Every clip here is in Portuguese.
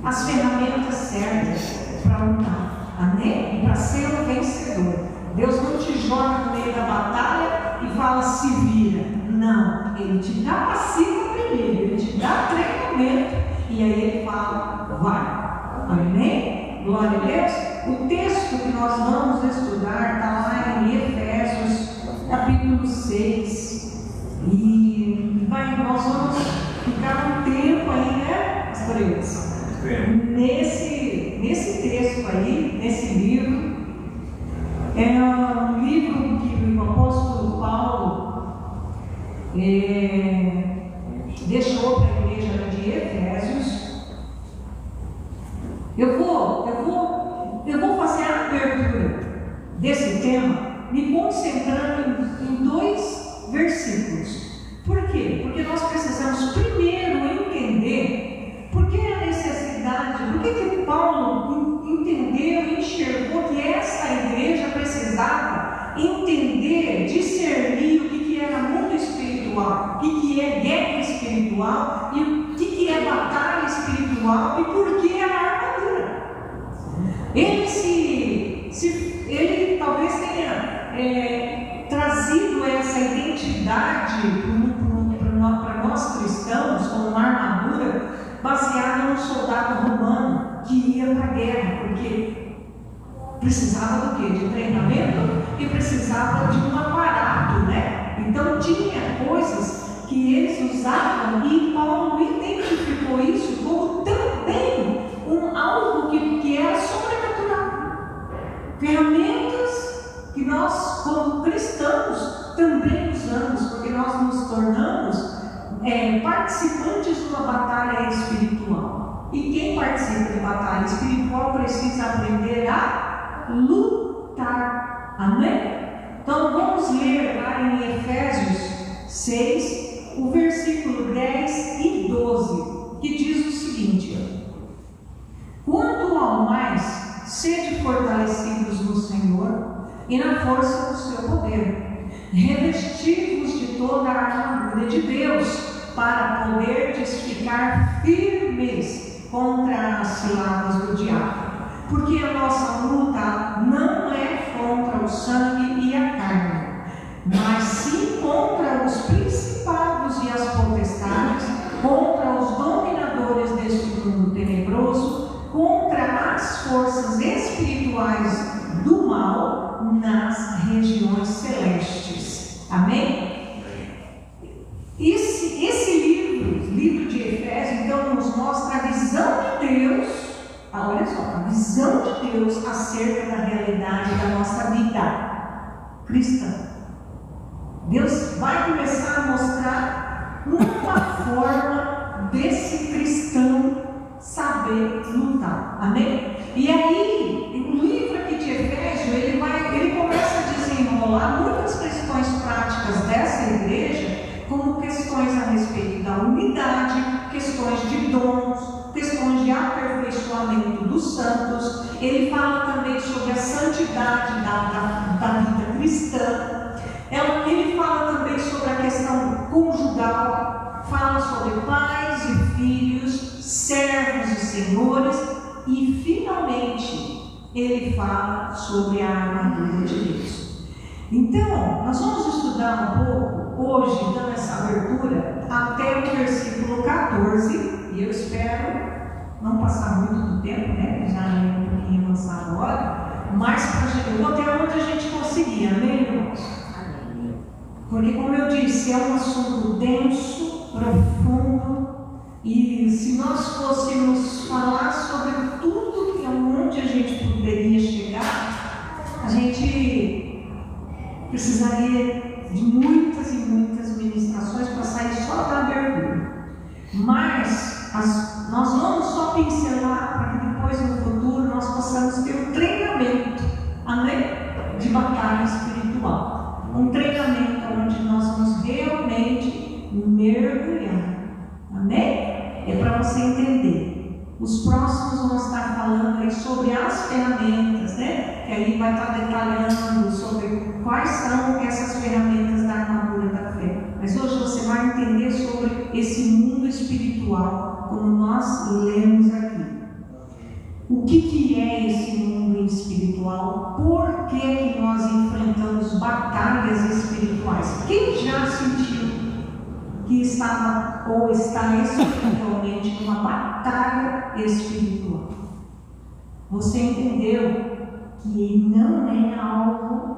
as ferramentas certas para lutar, amém? E para ser um vencedor. Deus não te joga no meio da batalha e fala se vira, não, Ele te capacita primeiro, Ele te dá treinamento e aí Ele fala, vai, amém? Glória a Deus. O texto que nós vamos estudar está lá em Efésios capítulo 6 e nós vamos ficar um tempo aí, né, pastor? Nesse texto aí, nesse livro. É um livro que o apóstolo Paulo deixou para a igreja de Efésios. Eu vou fazer a abertura desse tema me concentrando em 2 versículos. Por quê? Porque nós precisamos primeiro entender por que a necessidade, por que Paulo entendeu e enxergou que esta igreja precisava entender, discernir o que era mundo espiritual, o que é guerra espiritual e o que é batalha espiritual e por que a armadura. Ele talvez tenha trazido essa identidade para nós cristãos como uma armadura baseada num soldado romano que ia para a guerra, porque precisava do quê? De treinamento e precisava de um aparato, né? Então tinha coisas que eles usavam e Paulo identificou isso como também algo que era sobrenatural. Ferramentas que nós, como cristãos, também usamos, porque nós nos tornamos participantes de uma batalha espiritual. E quem participa de batalha espiritual precisa aprender a lutar. Amém? Então vamos ler lá em Efésios 6, o versículo 10 e 12, que diz o seguinte: quanto ao mais, sede fortalecidos no Senhor e na força do seu poder, revestivos de toda a armadura de Deus, para poderdes ficar firmes contra as ciladas do diabo. Porque a nossa luta não é contra o sangue e a carne, mas sim contra os principados e as potestades, contra os dominadores deste mundo tenebroso, contra as forças espirituais do mal nas regiões celestes. Amém? Esse livro de Efésios, então, nos mostra a visão de Deus, olha só, a visão de Deus acerca da realidade da nossa vida cristã. Deus vai começar a mostrar uma forma desse cristão saber lutar. Amém? E aí, o livro aqui de Efésios, ele começa a desenrolar muitas questões práticas dessa igreja, como questões a respeito da unidade, questões de dons, questões de aperfeiçoamento dos santos. Ele fala também sobre a santidade da vida cristã. Ele fala também sobre a questão conjugal, fala sobre pais e filhos, servos e senhores, e finalmente ele fala sobre a armadura de Deus. Então, nós vamos estudar um pouco hoje, dando essa abertura, até o versículo 14, e eu espero não passar muito do tempo, né? Já é um pouquinho avançado agora, mas eu vou até onde a gente conseguir, amém, irmãos? Porque, como eu disse, é um assunto denso, profundo, e se nós fôssemos falar sobre tudo que onde a gente poderia chegar, a gente precisaria de muitas e muitas ministrações para sair só da abertura. Mas nós vamos só pincelar para que depois no futuro nós possamos ter um treinamento, amém? De batalha espiritual. Um treinamento onde nós vamos realmente mergulhar. Amém? É para você entender. Os próximos vão estar falando aí sobre as ferramentas, né? Que aí vai estar detalhando sobre quais são essas ferramentas da armadura da fé. Mas hoje você vai entender sobre esse mundo espiritual, como nós lemos aqui. O que é esse mundo espiritual? Por que nós enfrentamos batalhas espirituais? Quem já sentiu que estava ou está espiritualmente numa batalha espiritual? Você entendeu que não é algo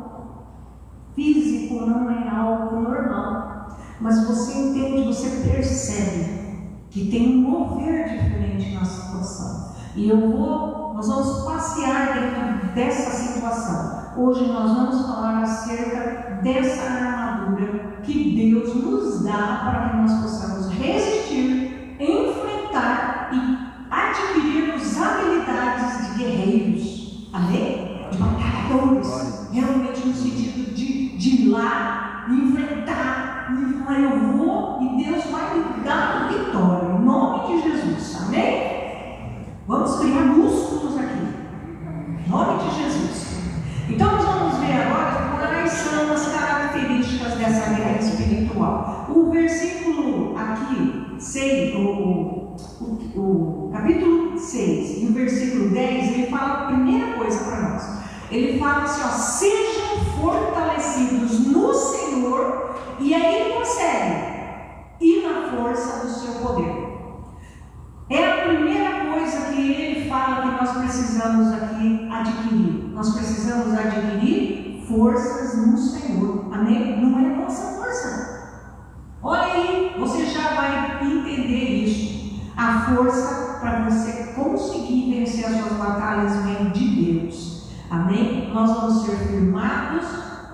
físico, não é algo normal, mas você entende, você percebe que tem um mover diferente na situação. E nós vamos passear dentro dessa situação. Hoje nós vamos falar acerca dessa armadura que Deus nos dá para que nós possamos resistir, enfrentar e adquirirmos habilidades de guerreiros. Amém? De batalhadores. Realmente no sentido de ir lá e enfrentar. E falar, eu vou e Deus vai me dar vitória. Em nome de Jesus. Amém? Vamos criar músculos aqui. Em nome de Jesus. Então nós vamos ver agora quais são as características dessa guerra espiritual. O versículo aqui, 6, o capítulo 6 e o versículo 10, ele fala a primeira coisa para nós. Ele fala assim, ó, sejam fortalecidos no Senhor, e aí ele consegue ir na força do seu poder. É a primeira coisa que ele fala que nós precisamos aqui adquirir. Nós precisamos adquirir forças no Senhor. Amém? Não é nossa força. Olha aí, você já vai entender isso. A força para você conseguir vencer as suas batalhas vem de Deus. Amém? Nós vamos ser firmados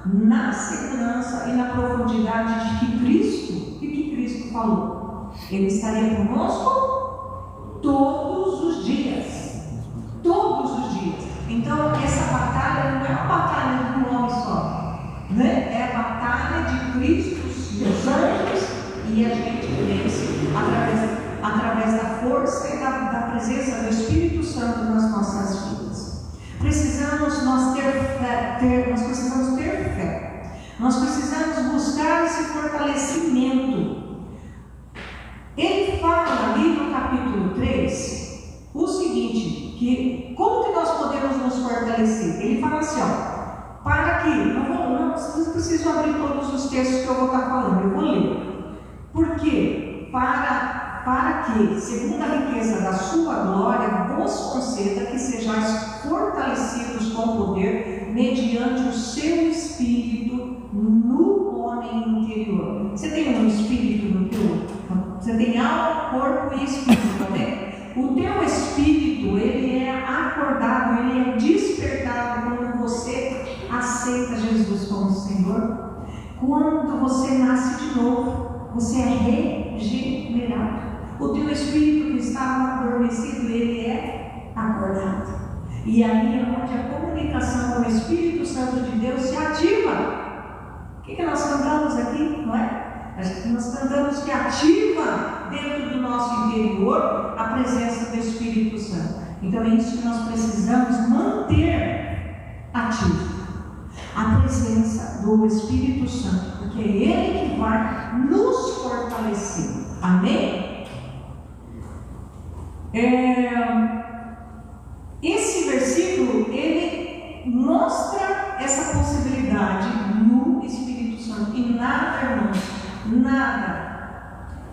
na segurança e na profundidade de que Cristo, o que Cristo falou? Ele estaria conosco todos os dias. Todos os dias. Então, essa batalha não é uma batalha de um homem só, né? É a batalha de Cristo, dos anjos, e a gente vence através da força e da presença do Espírito Santo nas nossas vidas. Nós precisamos ter fé. Nós precisamos buscar esse fortalecimento. Ele fala ali no capítulo 3 o seguinte, que como que nós podemos nos fortalecer? Ele fala assim, ó, para que, não preciso abrir todos os textos que eu vou estar falando, eu vou ler. Por quê? Para que, segundo a riqueza da sua glória, vos conceda que sejais fortalecidos com poder, mediante o seu espírito no homem interior. Você tem um espírito no teu? Você tem alma, corpo e espírito, né? O teu espírito, ele é acordado, ele é despertado quando você aceita Jesus como Senhor. Quando você nasce de novo, você é regenerado. O teu espírito que estava adormecido, ele é acordado. E aí é onde a comunicação com o Espírito Santo de Deus se ativa. O que nós cantamos aqui, não é? Nós cantamos que ativa dentro do nosso interior a presença do Espírito Santo. Então é isso que nós precisamos manter ativo. A presença do Espírito Santo, porque é Ele que vai nos fortalecer. Amém? Esse versículo, ele mostra essa possibilidade no Espírito Santo. E nada, irmãos,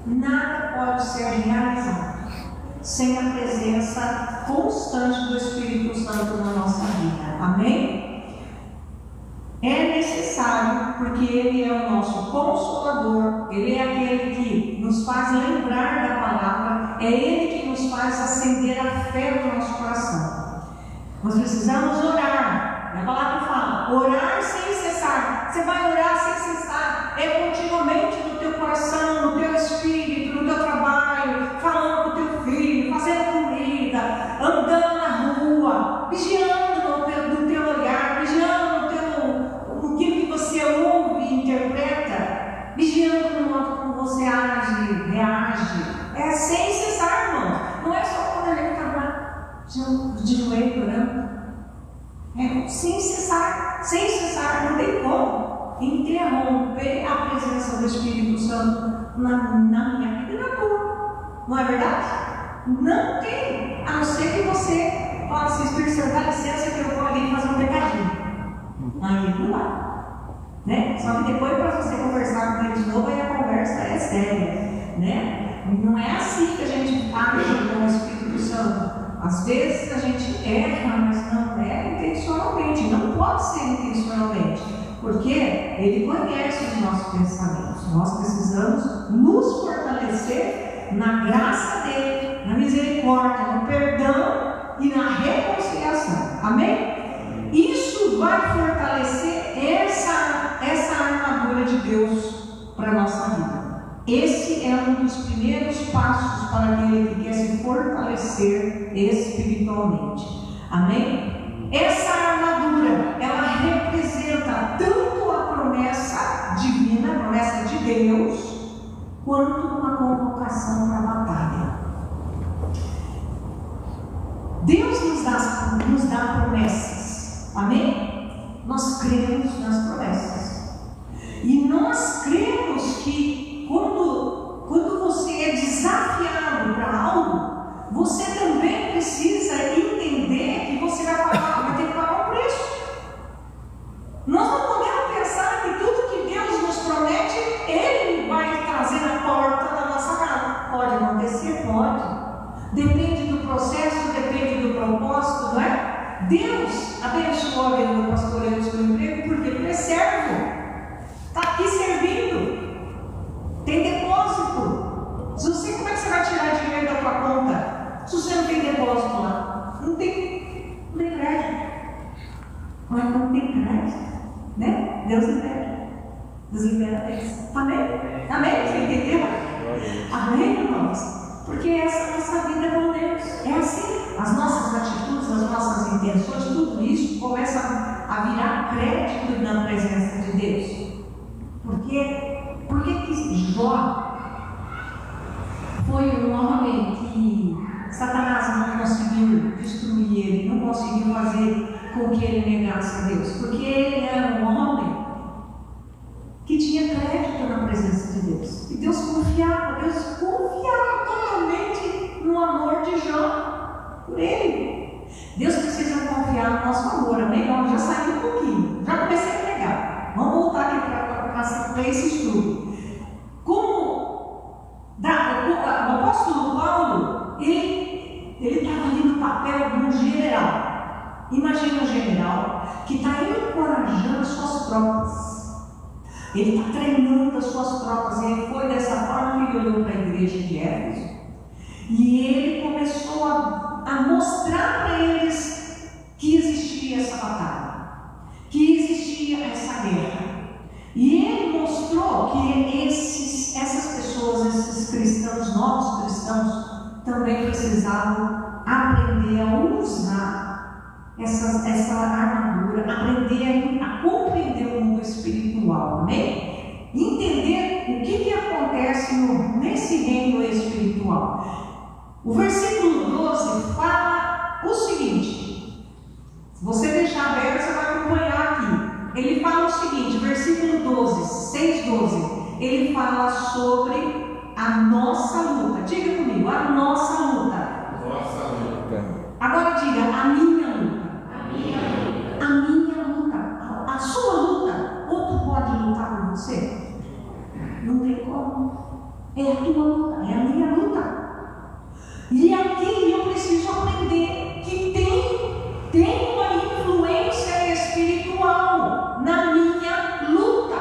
nada pode ser realizado sem a presença constante do Espírito Santo na nossa vida. Amém? É necessário, porque Ele é o nosso Consolador, Ele é aquele que nos faz lembrar da palavra, é Ele que nos faz acender a fé no nosso coração. Nós precisamos orar. A palavra fala, orar sem cessar. Você vai orar sem cessar, é continuamente no teu coração, no teu espírito, no teu trabalho, falando com o teu filho, fazendo comida, andando na rua, vigiando no teu olhar, vigiando no que você ouve e interpreta, vigiando no modo como você age, reage. É sem cessar, irmão. Não é só quando a gente está lá de joelho orando. É sem cessar, não tem como interromper a presença do Espírito Santo na minha vida e na tua. Não é verdade? Não tem, a não ser que você Ó, se o Espírito Santo dá licença que eu vou ali fazer um pecadinho. Aí não vai. Né? Só que depois, para você conversar com ele de novo, aí a conversa é séria. Né? Não é assim que a gente age com o Espírito Santo. Às vezes a gente erra, mas não é intencionalmente. Não pode ser intencionalmente. Porque ele conhece os nossos pensamentos. Nós precisamos nos fortalecer na graça dele, na misericórdia, no perdão e na reconciliação. Amém? Isso vai fortalecer essa armadura de Deus para a nossa vida. Esse é um dos primeiros passos para aquele que quer se fortalecer espiritualmente. Amém? Essa armadura, ela representa tanto a promessa divina, a promessa de Deus, quanto uma convocação para a batalha. Deus nos dá promessas. Amém? Nós cremos nas promessas. E nós cremos que quando você é desafiado para algo, você também precisa entender que você vai ter que pagar um preço. Nós não podemos pensar que tudo que Deus nos promete, Ele vai trazer na porta da nossa casa. Pode acontecer? Pode. Depende do processo, depende do propósito, não é? Deus abençoou a vida do pastor Eus com o emprego, porque ele é servo. Está aqui servindo. Tem depósito. Se você, como é que você vai tirar dinheiro da tua conta? Se você não tem depósito lá, não tem crédito. Mas não tem crédito, né? Deus libera. Deus libera Deus. Amém? Amém? Você entendeu? Amém, irmãos? Porque essa nossa vida é com Deus. É assim. As nossas atitudes, as nossas intenções, tudo isso começa a virar crédito na presença de Deus. Por que Jó foi um homem que Satanás não conseguiu destruir ele, não conseguiu fazer com que ele negasse a Deus? Porque ele era um homem que tinha crédito na presença de Deus. E Deus confiava totalmente no amor de Jó por ele. Deus precisa confiar no nosso amor, amém? Já saiu um pouquinho, já comecei a pregar. Vamos voltar aqui para esse estudo. O apóstolo Paulo, ele estava ali no papel de um general. Imagina um general que está encorajando suas tropas. Ele está treinando as suas tropas. E ele foi dessa forma que ele olhou para a igreja de Éfeso. E ele começou a mostrar para eles que existia essa batalha, que existia essa guerra. E ele mostrou que essas pessoas, esses cristãos, novos cristãos, também precisavam aprender a usar essa armadura, aprender a compreender o mundo espiritual, amém? Entender o que acontece nesse reino espiritual. O versículo 12 fala o seguinte, se você deixar aberto, você vai acompanhar aqui. Ele fala o seguinte, versículo 12, 6:12, ele fala sobre a nossa luta. Diga comigo, a nossa luta. Nossa luta. Agora diga, a minha luta. A minha luta. A sua luta. Outro pode lutar por você? Não tem como. É a tua luta, é a minha luta. E aqui eu preciso aprender que tem uma influência espiritual na minha luta.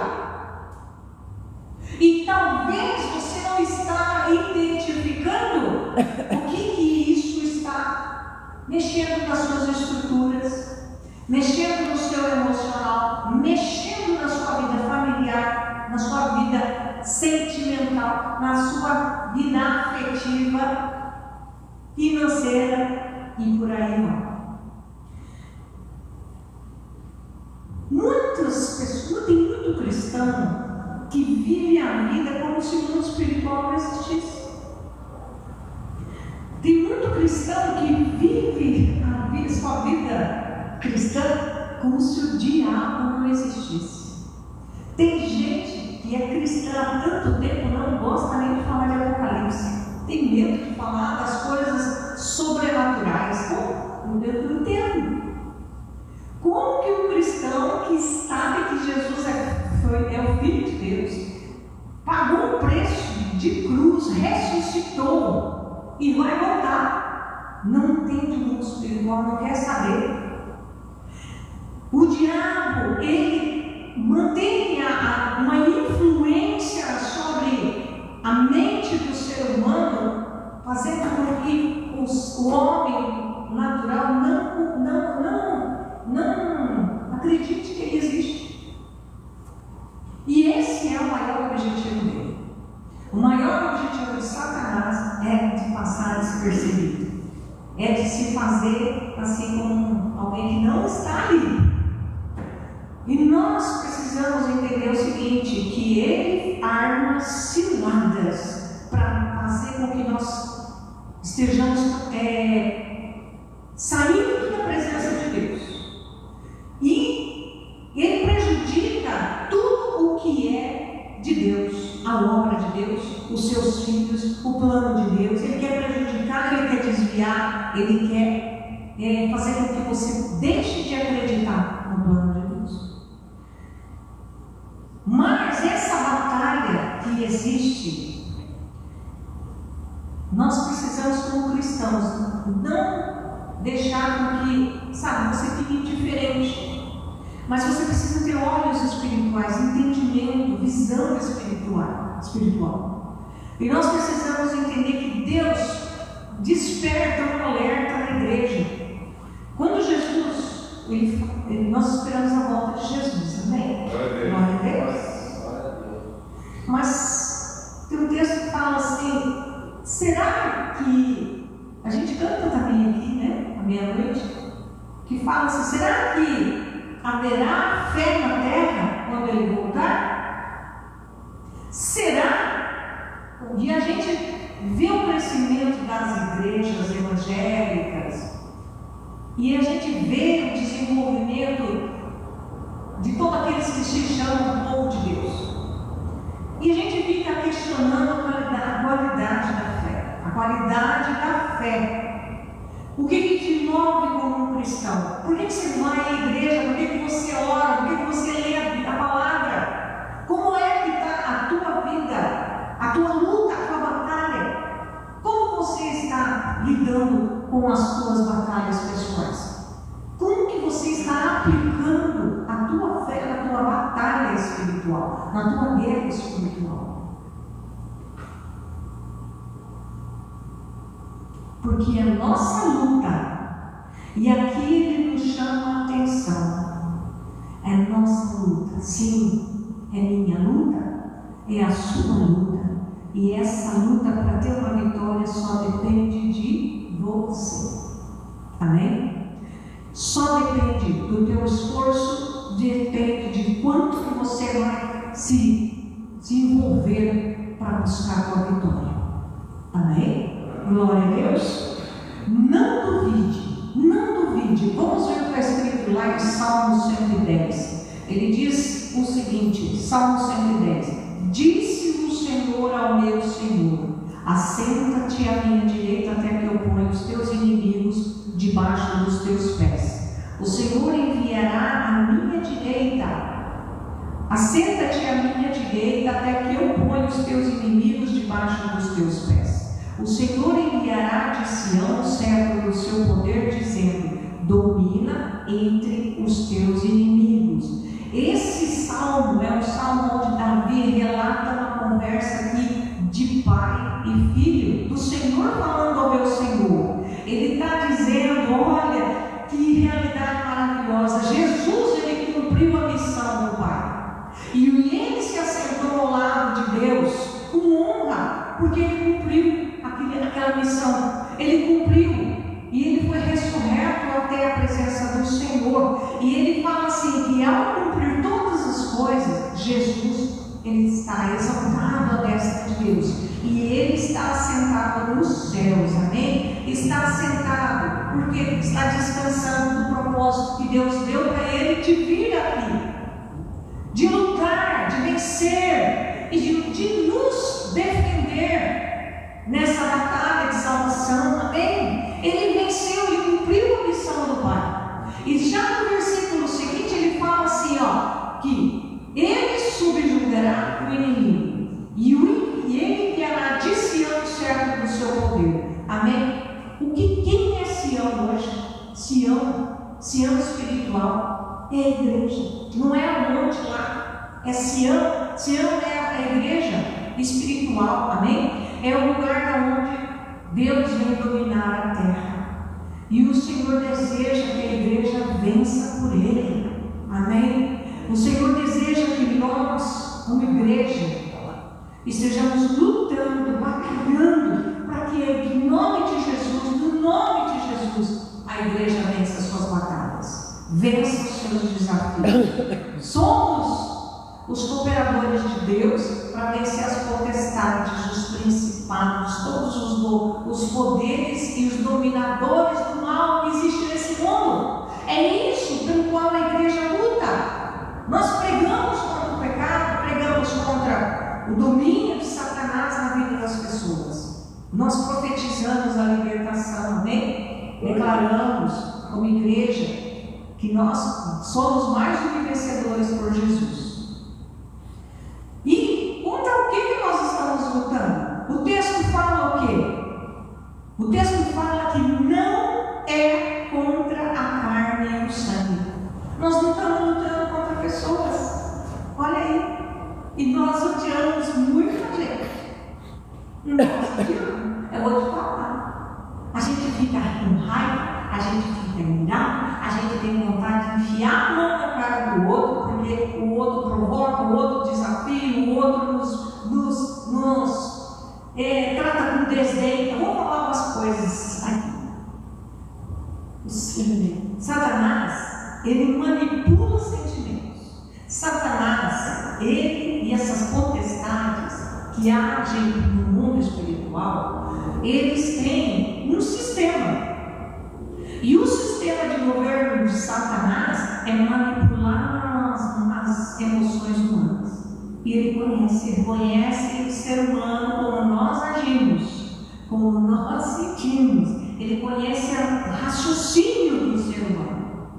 E talvez você não está identificando o que isso está mexendo nas suas estruturas, mexendo no seu emocional, mexendo na sua vida familiar, na sua vida sentimental, na sua vida afetiva, financeira e por aí vai. Muitas pessoas, tem muito cristão que vive a vida como se o mundo espiritual não existisse. Tem muito cristão que vive sua vida cristã como se o diabo não existisse. Tem gente que é cristã há tanto tempo não gosta nem de falar de Apocalipse. Tem medo de falar das coisas sobrenaturais. Eu Jesus ressuscitou e vai voltar. Não entende o mundo espiritual, não quer saber. O diabo, ele mantém uma influência sobre a mente do ser humano, fazendo com que o homem natural não acredite que ele existe. E esse é o maior objetivo dele. O maior objetivo de Satanás é de passar despercebido, é de se fazer assim como alguém que não está ali. E nós precisamos entender o seguinte, que ele arma ciladas para fazer com que nós estejamos saindo da presença de Deus. E ele prejudica tudo o que é de Deus, a obra de Deus, os seus filhos, o plano de Deus. Ele quer prejudicar, ele quer desviar, ele quer fazer com que você deixe de acreditar no plano de Deus. Mas essa batalha que existe, nós precisamos, como cristãos, não deixar com que, você fique indiferente. Mas você precisa ter olhos espirituais, entendimento, visão espiritual. E nós precisamos entender que Deus desperta um alerta na igreja. Quando Jesus, nós esperamos a volta de Jesus, amém? Glória a Deus. Mas tem um texto que fala assim, será que, a gente canta também aqui, né, à meia-noite, que fala assim, será que haverá fé na terra quando ele voltar? Será? E a gente vê o crescimento das igrejas evangélicas e a gente vê o desenvolvimento de todos aqueles que se chamam povo de Deus. E a gente fica questionando a qualidade da fé. A qualidade da fé. O que te move como um cristão? Por que você vai à igreja? Por que você ora? Por que você lê a palavra? Como é que está a tua vida? A tua luta, a tua batalha? Como você está lidando com as tuas batalhas pessoais? Como que você está aplicando a tua fé na tua batalha espiritual, na tua guerra espiritual? Porque a nossa luta, e aqui ele nos chama a atenção, é a nossa luta. Sim, é minha luta, é a sua luta. E essa luta, para ter uma vitória, só depende de você. Amém? Só depende do teu esforço, depende de quanto que você vai se envolver para buscar a tua vitória. Amém? Glória a Deus. Não duvide. Vamos ver o que está escrito lá em Salmo 110. Ele diz o seguinte, Salmo 110. Disse o Senhor ao meu Senhor, assenta-te à minha direita até que eu ponha os teus inimigos debaixo dos teus pés. O Senhor enviará à minha direita. Assenta-te à minha direita até que eu ponha os teus inimigos debaixo dos teus pés. O Senhor enviará de Sião o cetro do seu poder, dizendo, domina entre os teus inimigos. Esse salmo é um salmo onde Davi relata uma conversa aqui de pai e filho, do Senhor falando ao meu Senhor. Ele está dizendo, olha, que realidade maravilhosa. Jesus, ele cumpriu a missão do Pai. E ele se assentou ao lado de Deus com honra, porque ele cumpriu aquela missão. Ele cumpriu. E ele foi ressurreto até a presença do Senhor. E ele fala assim, que ao cumprir todas as coisas, Jesus, ele está exaltado à destra de Deus. E ele está assentado nos céus, amém? Está assentado, porque está descansando do propósito que Deus deu para ele de vir aqui, de lutar, de vencer e de nos defender nessa batalha de salvação, amém? Ele venceu e cumpriu a missão do Pai. E já no versículo seguinte ele fala assim, que ele subjugará o inimigo e ele enviará de Sião Amém? Quem é Sião hoje? Sião espiritual é a igreja, não é a monte lá, é Sião. Sião é a igreja espiritual, amém? É o lugar onde Deus vem dominar a terra, e o Senhor deseja que a igreja vença por Ele, amém? O Senhor deseja que nós, como igreja, estejamos lutando, batalhando, para que em nome de Jesus, no nome de Jesus, a igreja vença as suas batalhas, vença os seus desafios. Somos os cooperadores de Deus para vencer as potestades, os principados, todos os poderes e os dominadores do mal que existem nesse mundo. É isso pelo qual a igreja luta. Nós pregamos contra o pecado, pregamos contra o domínio de Satanás na vida das pessoas. Nós profetizamos a libertação, amém? Declaramos como igreja que nós somos mais do que vencedores por Jesus. E contra o que nós estamos lutando? O texto fala o quê? O texto fala que não é contra a carne e o sangue. Nós não estamos lutando contra pessoas. Olha aí. E nós odiamos muita gente. Nós odiamos. Eu vou te falar. A gente fica com raiva, a gente fica irado, a gente tem vontade de enfiar a mão na cara do outro, porque o outro provoca, o outro desafia, o outro nos trata com desdém. Então, vamos falar umas coisas aqui. Satanás, ele manipula os sentimentos. Satanás, ele e essas potestades que agem no mundo espiritual, eles têm um sistema. E o sistema de governo de Satanás é manipular as emoções humanas. E ele conhece o ser humano como nós agimos, como nós sentimos. Ele conhece o raciocínio do ser humano.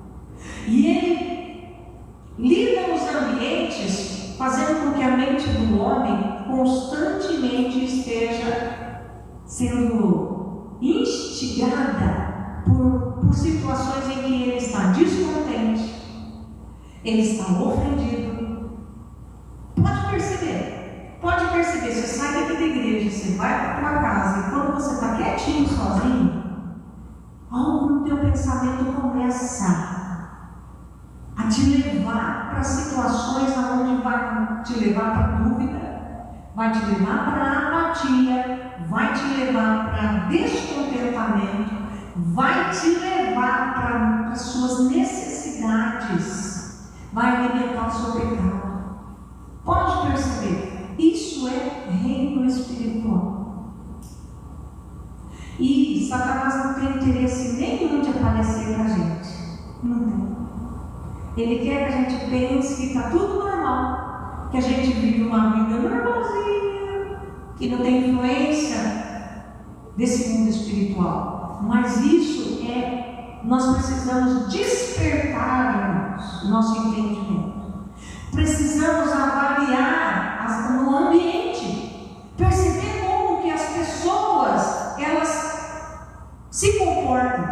E ele lida nos ambientes, fazendo com que a mente do homem constantemente esteja sendo instigada por situações em que ele está descontente, ele está ofendido. Pode perceber, você sai daqui da igreja, você vai para a tua casa, e quando você está quietinho, sozinho, algo no teu pensamento começa a te levar para situações onde vai te levar para a dúvida, vai te levar para a apatia, vai te levar para descontentamento, vai te levar para as suas necessidades, vai alimentar o seu pecado. Pode perceber, isso é reino espiritual. E Satanás não tem interesse nenhum de aparecer para a gente. Não tem. Ele quer que a gente pense que está tudo normal, que a gente vive uma vida normalzinha, que não tem influência desse mundo espiritual. Mas isso nós precisamos despertar, irmãos, o nosso entendimento. Precisamos avaliar no ambiente, perceber como que as pessoas elas se comportam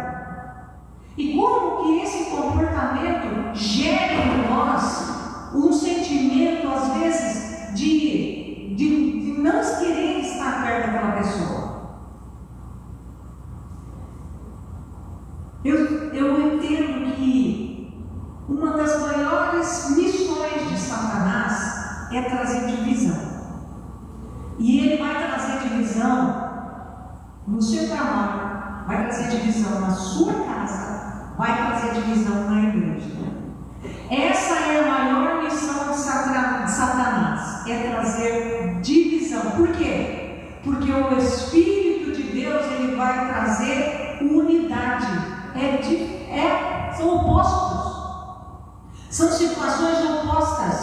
e como que esse comportamento gera em nós um sentimento às vezes de não querer estar perto daquela pessoa. Eu entendo que uma das maiores missões de Satanás é trazer divisão. E ele vai trazer divisão no seu trabalho, vai trazer divisão na sua casa, vai trazer divisão na igreja. Essa é a maior missão de Satanás, é trazer divisão. Por quê? Porque o Espírito de Deus ele vai trazer unidade. São opostos, são situações opostas.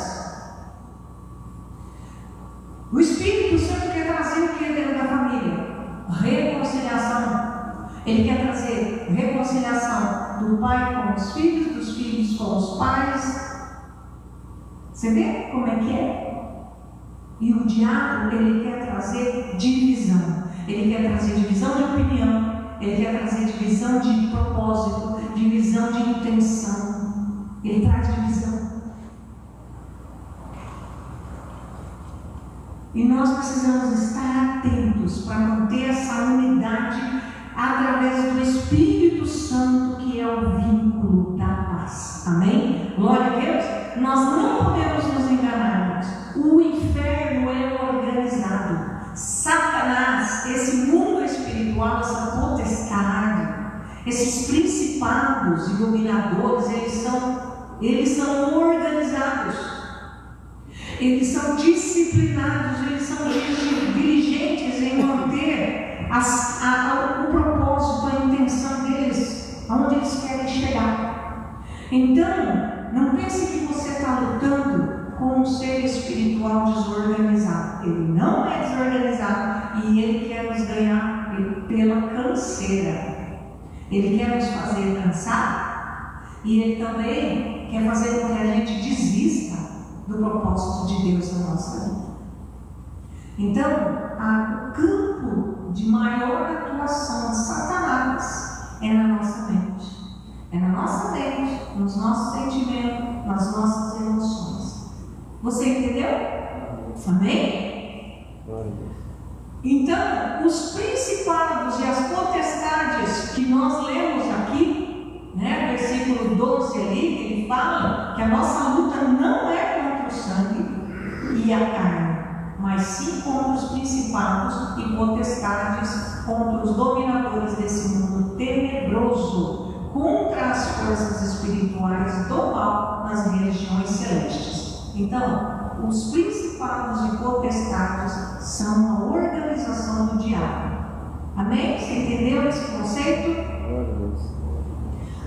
O Espírito Santo quer trazer o que dentro da família? Reconciliação. Ele quer trazer reconciliação do pai com os filhos, dos filhos com os pais. Você vê como é que é? E o diabo, ele quer trazer divisão. Ele quer trazer divisão de opinião. Ele quer trazer divisão de propósito, divisão de intenção. Ele traz divisão. E nós precisamos estar atentos para manter essa unidade através do Espírito Santo, que é o vínculo da paz. Amém? Glória a Deus. Nós não podemos nos enganar. O inferno é organizado. Satanás, esse mundo espiritual, essa potestade, esses principados e dominadores, eles são organizados, eles são disciplinados, eles são diligentes em manter o propósito, a intenção deles, aonde eles querem chegar. Então, não pense que você está lutando com um ser espiritual desorganizado. Ele não é desorganizado e ele quer nos ganhar pela canseira. Ele quer nos fazer cansar e ele também quer fazer com que a gente desista do propósito de Deus na nossa vida. Então, o campo de maior atuação de Satanás é na nossa mente. É na nossa mente, nos nossos sentimentos, nas nossas emoções. Você entendeu? Amém? Então, os principados e as potestades que nós lemos aqui, né, versículo 12 ali, ele fala que a nossa luta não é contra o sangue e a carne, mas sim contra os principados e potestades, contra os dominadores desse mundo tenebroso, contra as forças espirituais do mal nas regiões celestes. Então, os principados e potestades são a organização do diabo. Amém? Você entendeu esse conceito?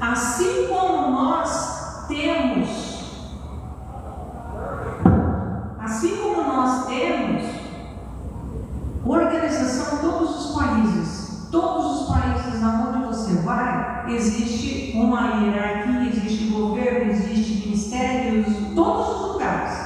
Assim como nós temos organização em todos os países aonde você vai, existe uma hierarquia, existe governo, existe ministérios, todos os lugares.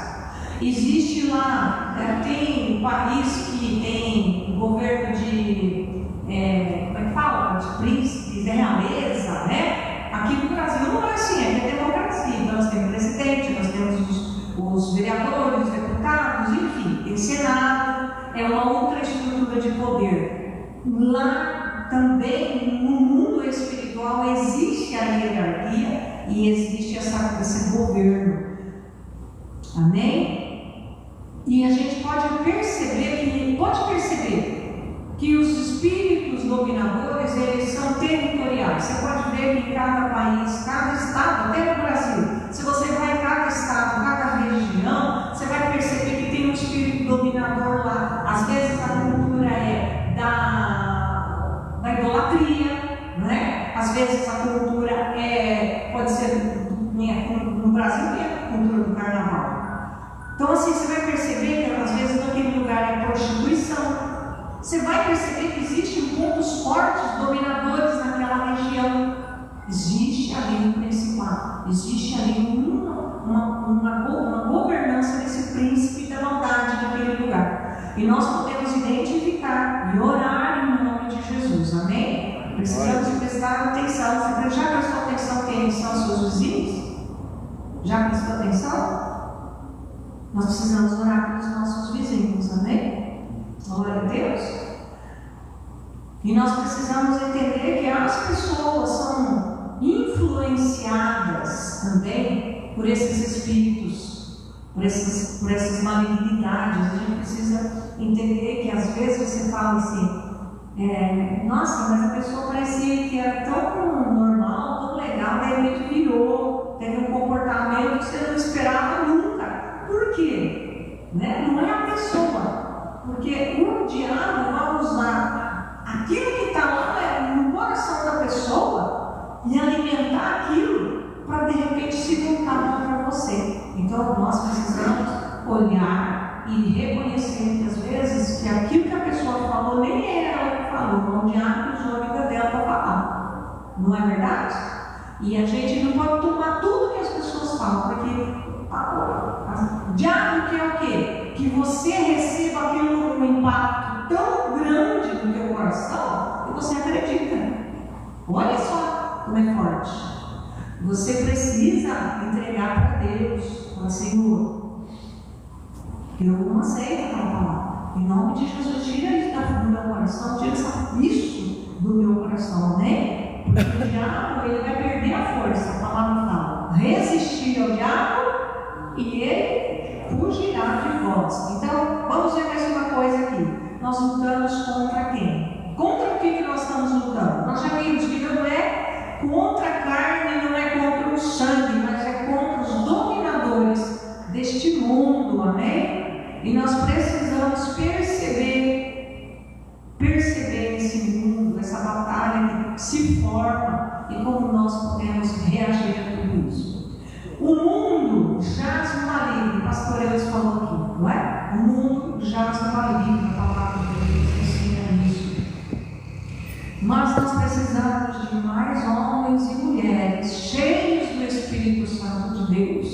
Existe lá, tem um país que tem governo de, como é que fala? De príncipes, de realeza, né? Aqui no Brasil não é assim, aqui é democracia. Então nós temos presidente, nós temos os vereadores, os deputados, enfim, tem Senado, é uma outra estrutura de poder. Lá também, no mundo espiritual, existe a hierarquia e existe esse governo. Amém? E a gente pode perceber que os espíritos dominadores, eles são territoriais. Você pode ver que em cada país, cada estado, até no Brasil, se você vai em cada estado, cada região, você vai perceber que tem um espírito dominador lá. Às vezes a cultura é da idolatria, né? Às vezes a cultura pode ser, no Brasil, a cultura do carnaval. Então assim, você vai perceber que às vezes naquele lugar é prostituição. Você vai perceber que existem pontos fortes, dominadores naquela região. Existe ali um principado, existe ali uma governança desse príncipe da maldade naquele lugar. E nós podemos identificar e orar em nome de Jesus, amém? Precisamos prestar atenção. Você já prestou atenção quem são os seus vizinhos? Já prestou atenção? Nós precisamos orar pelos nossos vizinhos, amém? Glória a Deus. E nós precisamos entender que as pessoas são influenciadas também por esses espíritos, por essas malignidades. A gente precisa entender que às vezes você fala assim, nossa, mas a pessoa parecia que era tão normal, tão legal, de repente virou, teve um comportamento que você não esperava nunca. Por quê? Né? Não é a pessoa. Porque o diabo vai usar aquilo que está lá no coração da pessoa e alimentar aquilo para de repente se voltar para você. Então nós precisamos olhar e reconhecer muitas vezes que aquilo que a pessoa falou nem é ela que falou, o diabo usou a vida dela para falar. Não é verdade? E a gente não pode tomar tudo que as pessoas falam, porque o diabo quer o quê? Que você receba aquilo com um impacto tão grande no teu coração que você acredita. Olha só como é forte. Você precisa entregar para Deus. Fala, Senhor, eu não aceito aquela palavra. Em nome de Jesus, tira isso do meu coração, tira isso do meu coração, né? Porque o diabo, ele vai perder a força, a palavra fala. Resistir ao diabo e ele fugirá de vós. Então, vamos ver mais uma coisa aqui. Nós lutamos contra quem? Contra o que nós estamos lutando? Nós já vimos que não é contra a carne, não é contra o sangue, mas é contra os dominadores deste mundo, amém? E nós precisamos perceber esse mundo, essa batalha que se forma e como nós podemos reagir a tudo isso. O mundo jaz no maligno, o pastor Elis falou aqui, não é? O mundo jaz no maligno, a palavra de Deus ensina isso. Mas nós precisamos de mais homens e mulheres cheios do Espírito Santo de Deus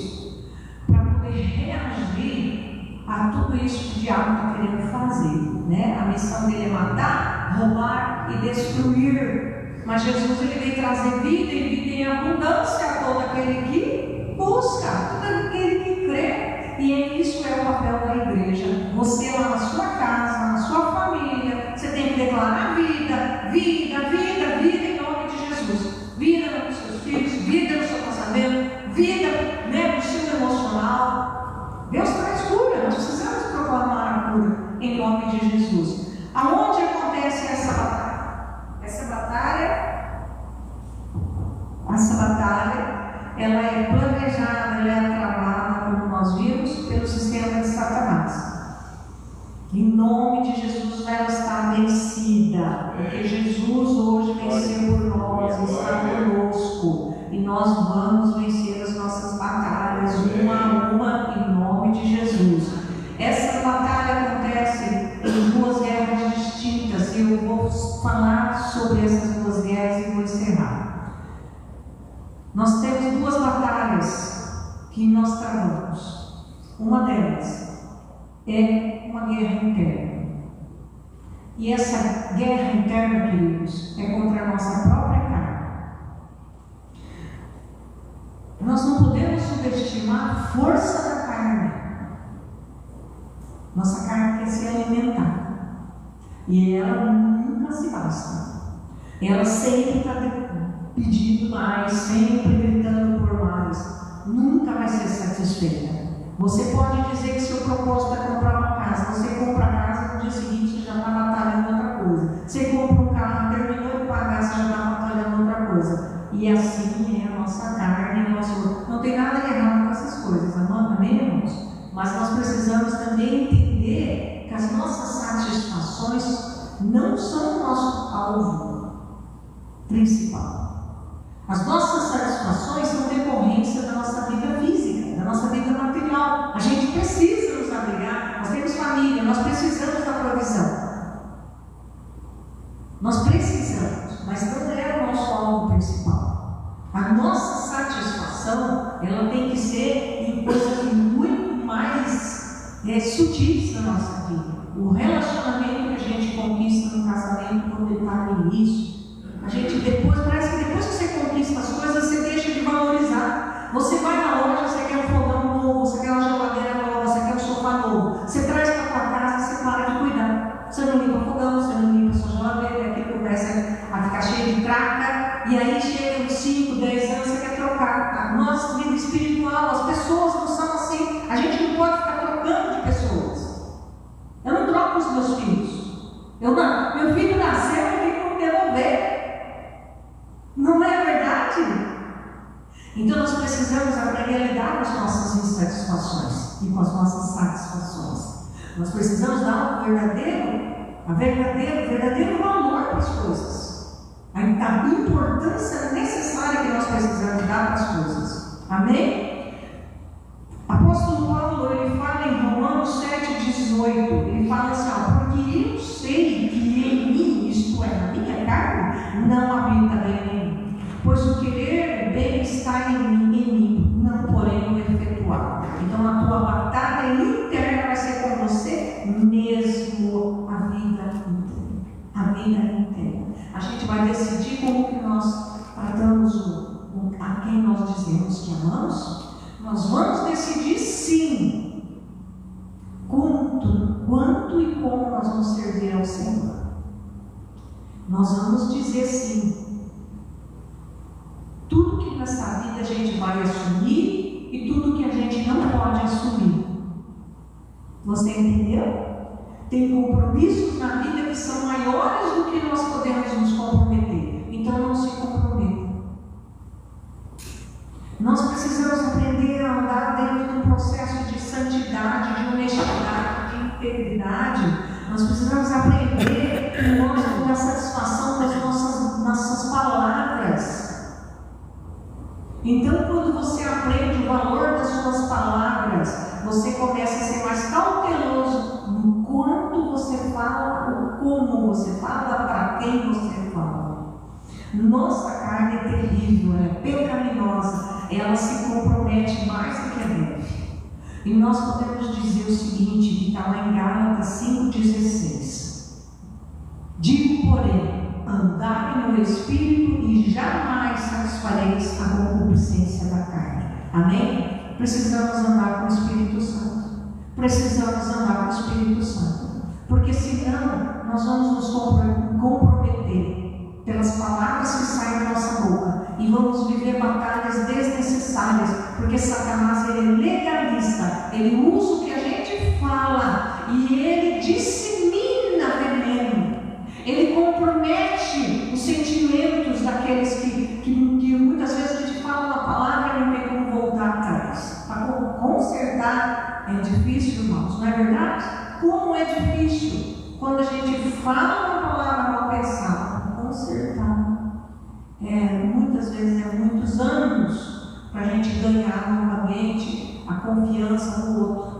para poder reagir a tudo isso que o diabo está querendo fazer, né? A missão dele é matar, roubar e destruir. Mas Jesus, ele veio trazer vida e vida em abundância a todo aquele que busca, a todo aquele que crê. E isso é o papel da igreja. Você lá na sua casa, na sua família, você tem que declarar vida, vida, vida, vida em nome de Jesus. Vida nos seus filhos, vida no seu casamento, vida, né, no seu emocional. Deus traz cura, nós precisamos proclamar a cura em nome de Jesus. Aonde acontece essa batalha? Essa batalha, ela é planejada, ela é travada, como nós vimos, pelo sistema de Satanás. Em nome de Jesus, ela está vencida, porque Jesus hoje venceu por nós, está conosco, e nós vamos vencer as nossas batalhas uma a uma em nome de Jesus. Essa batalha acontece em duas guerras distintas, e eu vou falar sobre essas duas guerras e vou encerrar. Nós temos duas batalhas que nós travamos. Uma delas é uma guerra interna. E essa guerra interna, queridos, é contra a nossa própria carne. Nós não podemos subestimar a força da carne. Nossa carne quer se alimentar. E ela nunca se basta. Ela sempre está pedindo mais, sempre gritando por mais. Nunca vai ser satisfeita. Você pode dizer que seu propósito é comprar uma casa. Você compra a casa, no dia seguinte você já está batalhando outra coisa. Você compra um carro, terminou de pagar, você já está batalhando outra coisa. E assim é a nossa carne, não tem nada de errado com essas coisas, amém, irmãos? Mas nós precisamos também entender que as nossas satisfações não são o nosso alvo principal. As nossas satisfações são decorrência da nossa vida física, da nossa vida material. A gente precisa nos abrigar, nós temos família, nós precisamos da provisão. Nós precisamos, mas não é o nosso alvo principal. A nossa satisfação, ela tem que ser em coisas muito mais sutis da nossa vida. O relacionamento que a gente conquista no casamento, quando ele está no início, a gente parece que depois que você conquista as coisas, você deixa de valorizar. Você vai na loja, você quer um fogão novo, você quer uma geladeira nova, você quer um sofá novo. Você traz para a tua casa, você para de cuidar. Você não limpa o fogão, você não limpa a sua geladeira, e aquilo começa a ficar cheio de traca. E aí chega uns 5, 10 anos, você quer trocar. A nossa vida espiritual, as pessoas não são assim. A gente não pode ficar trocando de pessoas. Eu não troco os meus filhos. Meu filho nasceu, eu tenho que devolver. Não é verdade? Então nós precisamos aprender a lidar com as nossas insatisfações e com as nossas satisfações. Nós precisamos dar o verdadeiro valor para as coisas. A importância necessária que nós precisamos dar para as coisas. Amém? Apóstolo Paulo, ele fala em Romanos 7,18, ele fala assim, porque eu sei que em mim, isto é, na minha carne, não habita bem em mim, pois o querer bem está em mim, não porém o efetuar. Então a tua batalha interna vai ser com você mesmo a vida inteira. A vida inteira. A gente vai decidir como que nós tratamos a quem nós dizemos que amamos. Nós vamos decidir sim quanto e como nós vamos servir ao Senhor. Nós vamos dizer sim. Tudo que nessa vida a gente vai assumir e tudo que a gente não pode assumir. Você entendeu? Tem compromissos na vida que são maiores do que nós podemos nos comprometer. Então não se comprometa. Nós precisamos aprender a andar dentro de um processo de santidade, de honestidade, de integridade. Nós precisamos aprender que nós temos a satisfação das nossas palavras. Então, quando você aprende o valor das suas palavras, você começa a ser mais cauteloso no quanto você fala, o como você fala, para quem você fala. Nossa carne é terrível, ela é pecaminosa, ela se compromete mais do que a deve. E nós podemos dizer o seguinte, que está lá em Gálatas 5,16. Digo, porém, andai no Espírito e jamais satisfareis a concupiscência da carne. Amém? Precisamos andar com o Espírito Santo. Precisamos andar com o Espírito Santo. Porque senão nós vamos nos comprometer pelas palavras que saem da nossa boca e vamos viver batalhas desnecessárias, porque Satanás ele é legalista, ele usa o que a gente fala e ele dissemina veneno, ele compromete os sentimentos daqueles que muitas vezes a gente fala uma palavra e não tem como voltar atrás. Para consertar é difícil, irmãos, não é verdade? Como é difícil quando a gente fala uma palavra mal pensada. Consertar. Muitas vezes é muitos anos para a gente ganhar novamente a confiança no outro.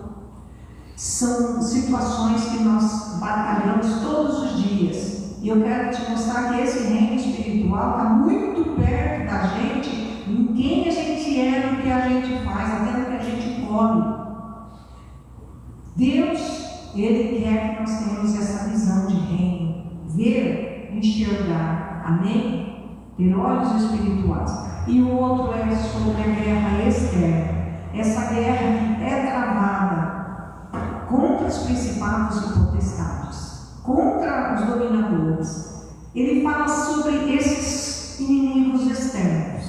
São situações que nós batalhamos todos os dias. E eu quero te mostrar que esse reino espiritual está muito perto da gente, em quem a gente é, no que a gente faz, até no que a gente come. Deus, Ele quer que nós tenhamos essa visão de reino, ver, enxergar, amém? Ter olhos espirituais. E o outro é sobre a guerra externa. Essa guerra que é travada contra os principados e potestades, contra os dominadores. Ele fala sobre esses inimigos externos.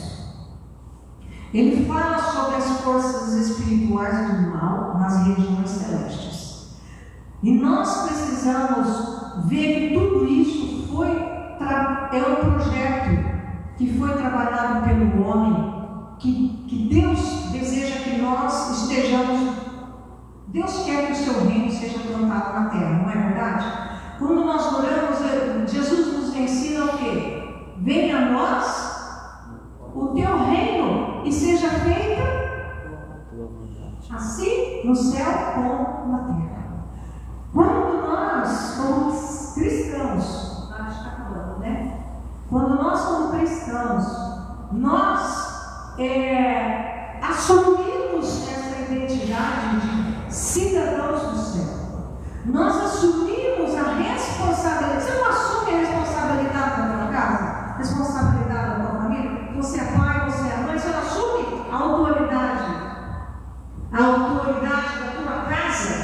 Ele fala sobre as forças espirituais do mal nas regiões celestes. E nós precisamos ver que tudo isso é um projeto que foi trabalhado pelo homem, que Deus deseja que nós estejamos. Deus quer que o seu reino seja plantado na terra, não é verdade? Quando nós oramos, Jesus nos ensina o quê? Venha a nós o teu reino e seja feita assim no céu como na terra. Quando nós, como cristãos, quando nós como cristãos, nós assumimos essa identidade de cidadãos do céu, nós assumimos a responsabilidade. Você não assume a responsabilidade da tua casa, a responsabilidade da tua família? Você é pai, você é mãe, você não assume a autoridade da tua casa.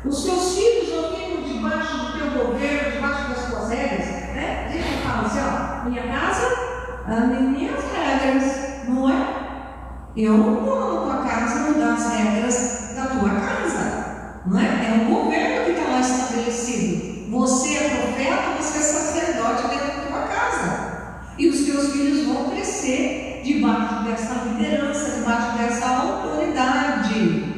Os teus filhos não ficam debaixo do teu governo, debaixo das tuas regras, né? A gente fala assim, ó, minha casa, as minhas regras, não é? Eu não vou na tua casa mudar as regras da tua casa, não é? É um governo que está lá estabelecido. Você é profeta, você é sacerdote dentro da tua casa. E os teus filhos vão crescer debaixo dessa liderança, debaixo dessa autoridade.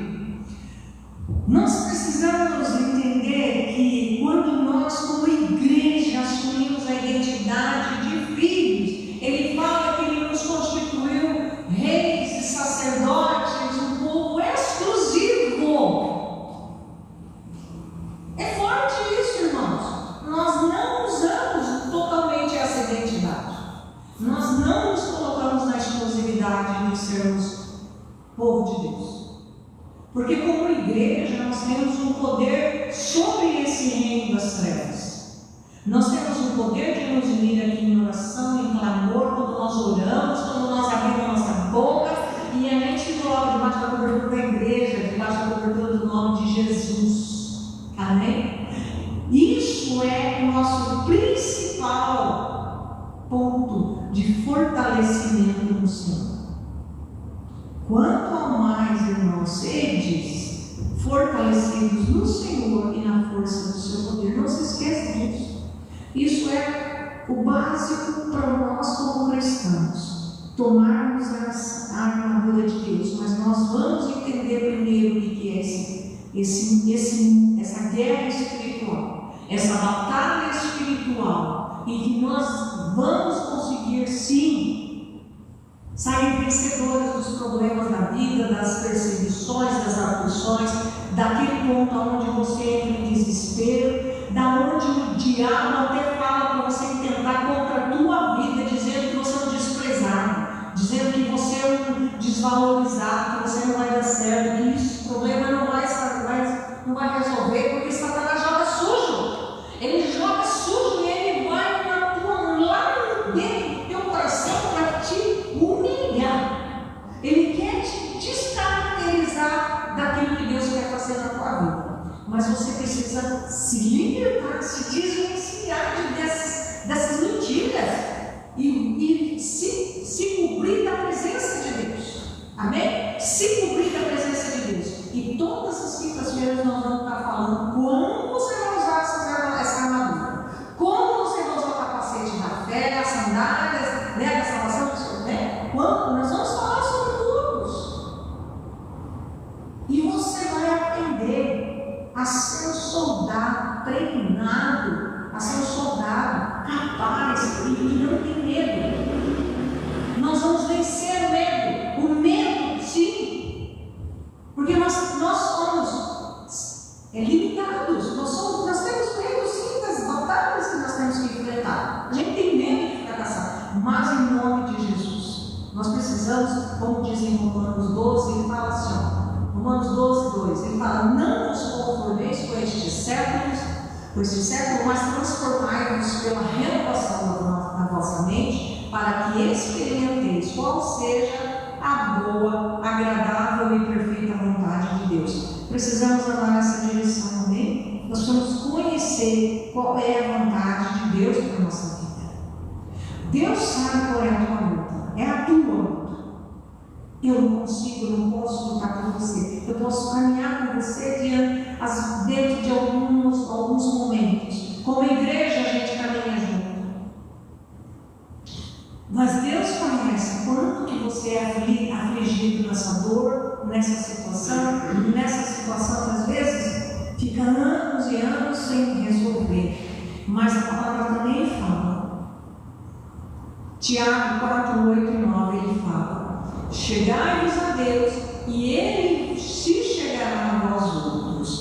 Nós precisamos entender que quando nós, como igreja, assumimos a identidade de filhos, ele fala que ele nos constituiu reis e sacerdotes, um povo exclusivo. É forte isso, irmãos. Nós não usamos totalmente essa identidade. Nós não nos colocamos na exclusividade de sermos povo de Deus. Porque como igreja nós temos um poder sobre esse reino das trevas. Nós temos um o poder de nos unir aqui em oração, em clamor, quando nós oramos, quando nós abrimos a nossa boca e a gente se coloca debaixo da cobertura da igreja, debaixo da cobertura do nome de Jesus. Amém? Isso é o nosso principal ponto de fortalecimento no Senhor. Quanto ao mais, irmãos, sedes fortalecidos no Senhor e na força do seu poder. Não se esqueça disso. Isso é o básico para nós como cristãos. Tomarmos a armadura de Deus. Mas nós vamos entender primeiro o que é essa guerra espiritual, essa batalha espiritual, e que nós vamos conseguir sim sair vencedores dos problemas da vida, das perseguições, das aflições, daquele ponto onde você entra em desespero, da onde o diabo até fala para você tentar contra a tua vida, dizendo que você é um desprezado, dizendo que você é um desvalorizado, que você não vai dar certo, que esse problema não vai resolver, porque Satanás joga sujo. Ele joga sujo e ele vai lá dentro do teu coração para te humilhar. Ele quer te descaracterizar daquilo que Deus quer fazer na tua vida. Mas você precisa se libertar, se desvencilhar dessas mentiras e se cobrir da presença de Deus. Amém? Se cobrir da presença de Deus. E todas as quintas-feiras nós vamos estar falando como você vai usar essa armadura. Como você vai usar o capacete da fé, as sandálias, da salvação, né? Nós vamos falar sobre todos. E você vai aprender a ser um soldado treinado, a ser um soldado capaz e não tem medo. Nós vamos vencer o medo. O medo, sim. Porque nós somos limitados. Nós temos medo, sim, das batalhas que nós temos que enfrentar. A gente tem medo de fracassar. Mas em nome de Jesus, nós precisamos, como diz em Romanos 12, ele fala assim, Romanos 12, 2, ele fala: não vos conformeis com este século, mas transformai-vos pela renovação da vossa mente, para que experimenteis qual seja a boa, agradável e perfeita vontade de Deus. Precisamos andar nessa direção, amém? Nós precisamos conhecer qual é a vontade de Deus para a nossa vida. Deus sabe qual é a tua luta, é a tua luta. Eu não consigo, eu não posso lutar com você. Eu posso caminhar com você dentro de alguns momentos. Como igreja, a gente caminha junto. Mas Deus conhece quanto que você é afligido nessa dor, nessa situação, às vezes, fica anos e anos sem resolver. Mas a palavra também fala. Tiago 4, 8 e 9, ele fala: chegai-vos a Deus, e Ele se chegará a vós outros.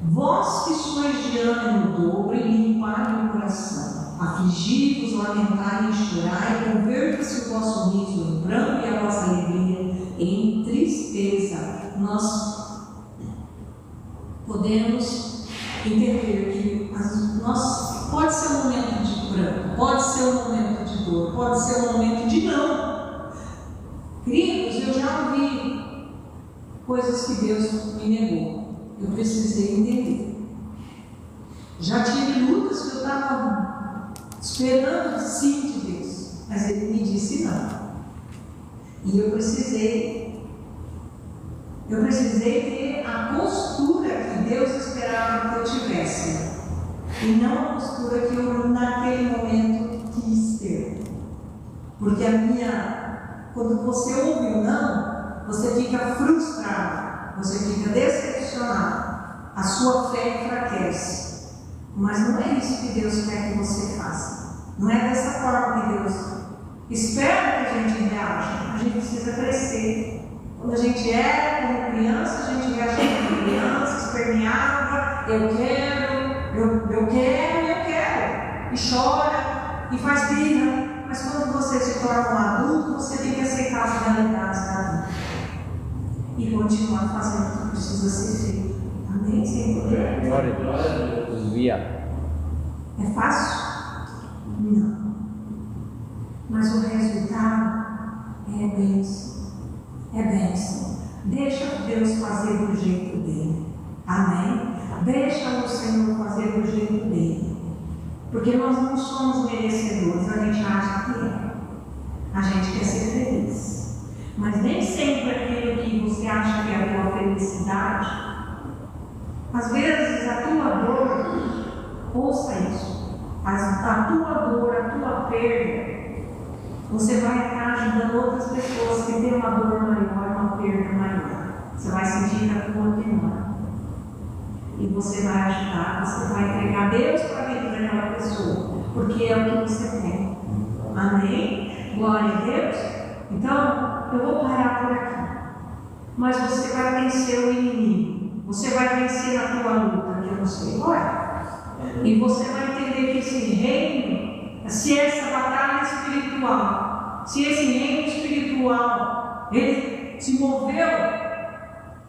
Vós que sois de ânimo dobre, limpai o coração. Afligi-vos, lamentai e chorai, converta-se o vosso riso em pranto e a vossa alegria em tristeza. Nós podemos entender que pode ser um momento de pranto, pode ser um momento de dor, pode ser um momento de não. Queridos, eu já ouvi coisas que Deus me negou. Eu precisei entender. Já tive lutas que eu estava esperando sim de Deus, mas Ele me disse não. E eu precisei ter a postura que Deus esperava que eu tivesse, e não a postura que eu naquele momento quis ter. Porque quando você ouve o não, você fica frustrado, você fica decepcionado, a sua fé enfraquece. Mas não é isso que Deus quer que você faça. Não é dessa forma que Deus espera que a gente reaja. A gente precisa crescer. Quando a gente como criança, a gente reage como criança, esperneada, eu quero, e chora, e faz birra. Mas quando você se torna um adulto, você tem que aceitar as realidades da vida e continuar fazendo o que precisa ser feito. Amém, Senhor? Glória a Deus. É fácil? mas o resultado é bênção. É bênção. Deixa Deus fazer do jeito dele. Amém? Deixa o Senhor fazer do jeito dele. Porque nós não somos merecedores, a gente acha que é. A gente quer ser feliz. Mas nem sempre aquilo que você acha que é a tua felicidade, às vezes a tua dor, ouça isso, a tua dor, a tua perda, você vai estar ajudando outras pessoas que têm uma dor maior, uma perda maior. Você vai sentir que a tua menor. E você vai ajudar, você vai entregar Deus para a vida daquela pessoa, porque é o que você tem. Amém? Glória a Deus. Então, eu vou parar por aqui. Mas você vai vencer o inimigo. Você vai vencer a tua luta, que eu não sei qual é. E você vai entender que esse reino, se essa batalha espiritual, se esse reino espiritual, ele se moveu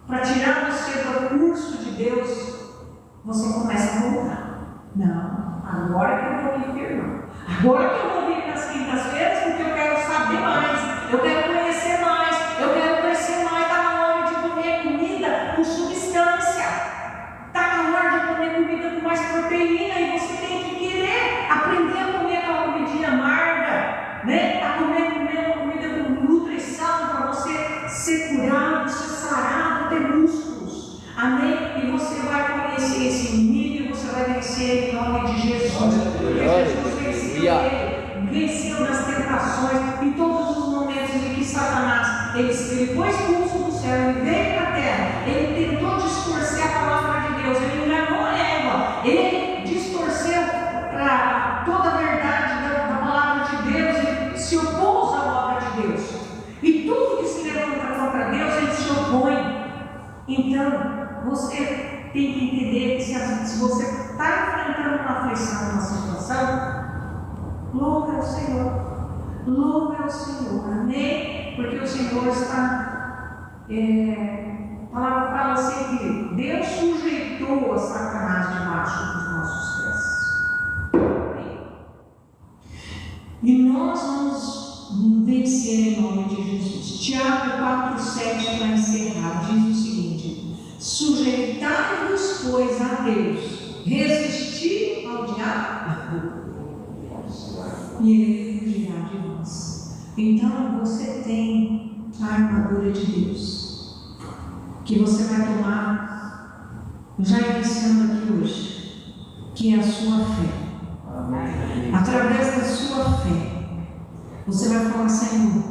para tirar você do curso de Deus, você começa a voltar. Não, agora que eu vou me firmar. Agora que eu vou vir nas quintas-feiras, porque eu quero saber mais, eu quero conhecer mais, eu quero crescer mais. Está na hora de comer comida com substância. Está na hora de comer comida com mais proteína, e você tem que querer aprender a comer aquela comidinha amarga, né? A comer uma comida com nutrição para você ser curado, ser sarado, ter músculos. Amém? E você vai conhecer esse inimigo, você vai vencer em nome de Jesus. Porque Jesus venceu ele, venceu nas tentações, em todos os momentos em que Satanás, ele foi expulso do céu, ele veio para a terra, ele tentou distorcer a palavra de Deus, ele enganou a Eva, ele distorceu para toda a verdade da palavra de Deus, ele se opôs à obra de Deus. E tudo que se levanta contra Deus, ele se opõe. Então, você tem que entender que se você está enfrentando uma aflição, uma situação, louve ao Senhor. Louve ao Senhor. Amém? Porque o Senhor está... a palavra fala assim que Deus sujeitou a Satanás debaixo dos nossos pés. Amém? E nós vamos vencer em nome de Jesus. Tiago 4,7 para encerrar, diz o seguinte: sujeitai-vos, pois, a Deus, resisti ao diabo, e ele fugirá de vós. Então você tem a armadura de Deus, que você vai tomar, já iniciando aqui hoje, que é a sua fé. Através da sua fé, você vai falar: Senhor,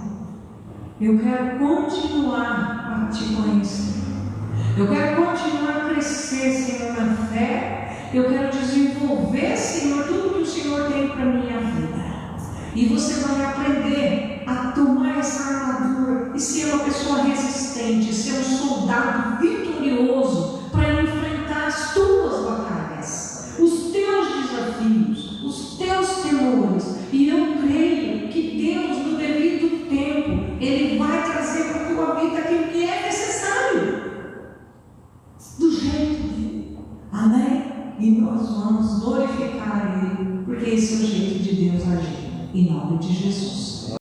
eu quero continuar a te conhecer. Eu quero continuar a crescer, Senhor, na fé. Eu quero desenvolver, Senhor, tudo que o Senhor tem para a minha vida. E você vai aprender a tomar essa armadura e ser uma pessoa resistente, ser um soldado vitorioso para enfrentar as tuas batalhas, os teus desafios, os teus temores. E eu creio que Deus, no devido tempo, Ele vai trazer para a tua vida aquilo que é necessário, do jeito dele. Amém? E nós vamos glorificar Ele, porque esse é o jeito de Deus agir, em nome de Jesus.